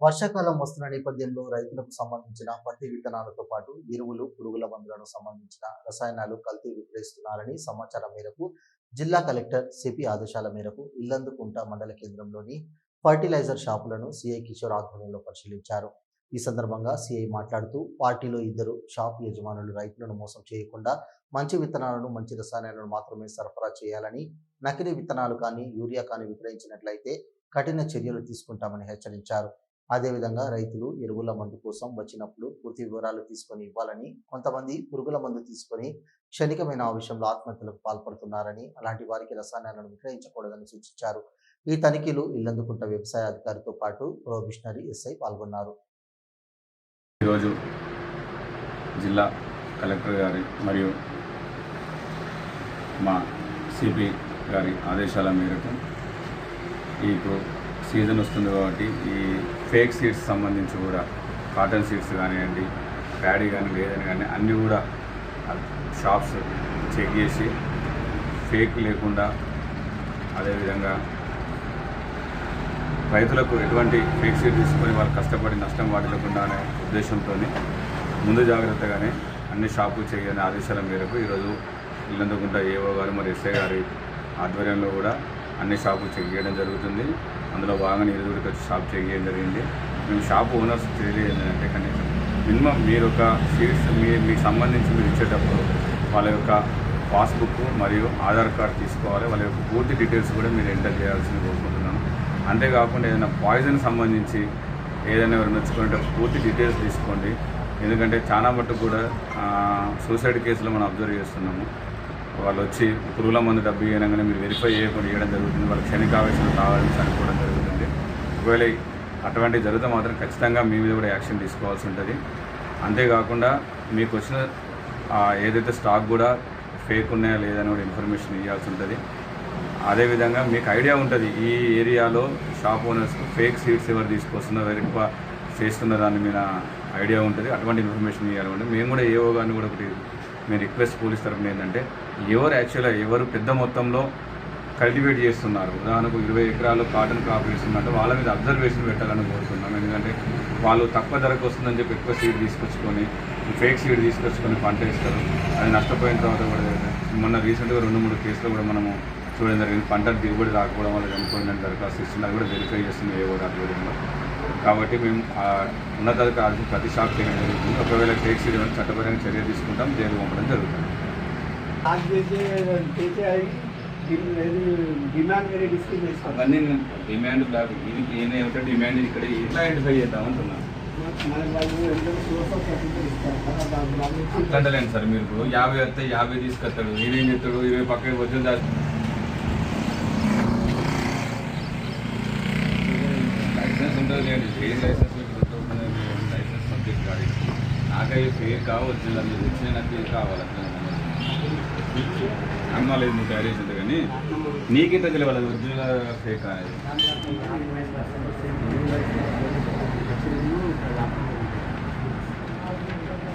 వర్షాకాలం వస్తున్న నేపథ్యంలో రైతులకు సంబంధించిన పత్తి విత్తనాలతో పాటు ఎరువులు, పురుగుల మందులను సంబంధించిన రసాయనాలు కల్తీ విక్రయిస్తున్నారని సమాచారం మేరకు జిల్లా కలెక్టర్ సిపి ఆదేశాల మేరకు ఇల్లందుకుంట మండల కేంద్రంలోని ఫర్టిలైజర్ షాపులను సిఐ కిషోర్ ఆధ్వర్యంలో పరిశీలించారు. ఈ సందర్భంగా సిఐ మాట్లాడుతూ పార్టీలో ఇద్దరు షాప్ యజమానులు రైతులను మోసం చేయకుండా మంచి విత్తనాలను, మంచి రసాయనాలను మాత్రమే సరఫరా చేయాలని, నకిలీ విత్తనాలు కానీ యూరియా కానీ విక్రయించినట్లయితే కఠిన చర్యలు తీసుకుంటామని హెచ్చరించారు. అదేవిధంగా రైతులు ఎరువుల మందు కోసం వచ్చినప్పుడు పూర్తి వివరాలు తీసుకొని ఇవ్వాలని, కొంతమంది పురుగుల మందు తీసుకొని క్షణికమైన ఆవేశంలో ఆత్మహత్యలకు పాల్పడుతున్నారని, అలాంటి వారికి రసాయనాలను విక్రయించకూడదని సూచించారు. ఈ తనిఖీలు ఇల్లందుకుంట వ్యవసాయ అధికారితో పాటు ప్రొబేషనరీ ఎస్ఐ పాల్గొన్నారు. ఈరోజు జిల్లా కలెక్టర్ గారి మరియు మా సిపి గారి ఆదేశాల మేరకు ఇప్పుడు సీజన్ వస్తుంది కాబట్టి ఈ ఫేక్ సీడ్స్ సంబంధించి కూడా కాటన్ సీడ్స్ కానివ్వండి, ప్యాడీ కానీ లేదని కానీ అన్నీ కూడా షాప్స్ చెక్ చేసి ఫేక్ లేకుండా, అదేవిధంగా రైతులకు ఎటువంటి ఫేక్ సీడ్ తీసుకొని వాళ్ళు కష్టపడి నష్టం వాటిల్లకుండా అనే ఉద్దేశంతో ముందు జాగ్రత్తగానే అన్ని షాపులు చేయని ఆదేశాల మేరకు ఈరోజు ఇల్లందుకుంట ఏఓ గారు మరియు ఎస్ఐ గారి ఆధ్వర్యంలో కూడా అన్ని షాపులు చెక్ చేయడం జరుగుతుంది. అందులో భాగంగా ఎదురుకి వచ్చి షాప్ చెక్ చేయడం జరిగింది. మేము షాప్ ఓనర్స్ తెలియజేయంటే కనీసం మినిమం మీరు ఒక సీడ్స్ మీకు సంబంధించి మీరు ఇచ్చేటప్పుడు వాళ్ళ యొక్క పాస్బుక్ మరియు ఆధార్ కార్డు తీసుకోవాలి. వాళ్ళ యొక్క పూర్తి డీటెయిల్స్ కూడా మీరు ఎంటర్ చేయాల్సింది కోరుకుంటున్నాను. అంతేకాకుండా ఏదైనా పాయిజన్ సంబంధించి ఏదైనా ఎవరు మెచ్చుకుంటే పూర్తి డీటెయిల్స్ తీసుకోండి. ఎందుకంటే చాలా మట్టుకు కూడా సూసైడ్ కేసులో మనం అబ్జర్వ్ చేస్తున్నాము. వాళ్ళు వచ్చి పురుగుల మందు డబ్బు ఇవ్వగానే మీరు వెరిఫై చేయకుండా ఇవ్వడం జరుగుతుంది. వాళ్ళు క్షణికావేశంలో తాగడం, చనిపోవడం జరుగుతుంది. ఒకవేళ అటువంటి జరిగితే మాత్రం ఖచ్చితంగా మీ మీద కూడా యాక్షన్ తీసుకోవాల్సి ఉంటుంది. అంతేకాకుండా మీకు వచ్చిన ఏదైతే స్టాక్ కూడా ఫేక్ ఉన్నాయా లేదని కూడా ఇన్ఫర్మేషన్ ఇవ్వాల్సి ఉంటుంది. అదేవిధంగా మీకు ఐడియా ఉంటుంది ఈ ఏరియాలో షాప్ ఓనర్స్కి ఫేక్ సీడ్స్ ఎవరు తీసుకొస్తున్నారో, ఎవరు ఎక్కువ చేస్తున్న దాని మీద ఐడియా ఉంటుంది. అటువంటి ఇన్ఫర్మేషన్ ఇవ్వాలంటే మేము కూడా ఏవో కానీ కూడా ఒకటి మేము రిక్వెస్ట్ పోలీస్ తరఫున ఏంటంటే ఎవరు పెద్ద మొత్తంలో కల్టివేట్ చేస్తున్నారు, ఉదాహరణకు 20 ఎకరాలు కాటన్ క్రాప్ వేస్తున్నట్టు వాళ్ళ మీద అబ్జర్వేషన్ పెట్టాలని కోరుతున్నాం. ఎందుకంటే వాళ్ళు తక్కువ ధరకు వస్తుందని చెప్పి ఎక్కువ సీడ్ తీసుకొచ్చుకొని ఫేక్ సీడ్ తీసుకొచ్చుకొని పంట వేస్తారు. అది నష్టపోయిన తర్వాత కూడా మొన్న రీసెంట్గా 2-3 కేసులు కూడా మనము చూడడం జరిగింది. పంట దిగుబడి రాకపోవడం వల్ల చనిపోయిందని దరఖాస్తు ఇస్తుంది. అది కూడా వెరిఫై చేస్తుంది ఏవో ఆధ్వర్యంలో. కాబట్టి మేము ఉన్నతాధికారులకు ప్రతి షాప్ చేయడం జరుగుతుంది. ఒకవేళ ఫేక్ సీడ్ ఏమైనా చట్టపరంగా చర్య తీసుకుంటాం, జైలు పంపడం జరుగుతుంది. అవన్నీ డిమాండ్ బ్లాక్ ఇది ఏమంటే డిమాండ్ ఇక్కడ ఎట్లా ఐడెంటిఫై చేద్దామంటున్నాను. అట్లంటలేండి సార్, మీరు 50 వస్తే 50 తీసుకొస్తాడు, నేనేం చెప్తాడు 20 పక్కకి వచ్చి లైసెన్స్ ఉంటుంది లేండి. ఏ లైసెన్స్ లైసెన్స్ సబ్జెక్ట్ కాదు. నాకైతే ఫేక్ కావచ్చు, మీరు వచ్చిన నాకు ఫేక్ కావాలి. అమ్మాలేదు నువ్వు తయారు చేసింది కానీ నీకెంత తెలియాలి ఒరిజినల్ ఫేక్ అనేది.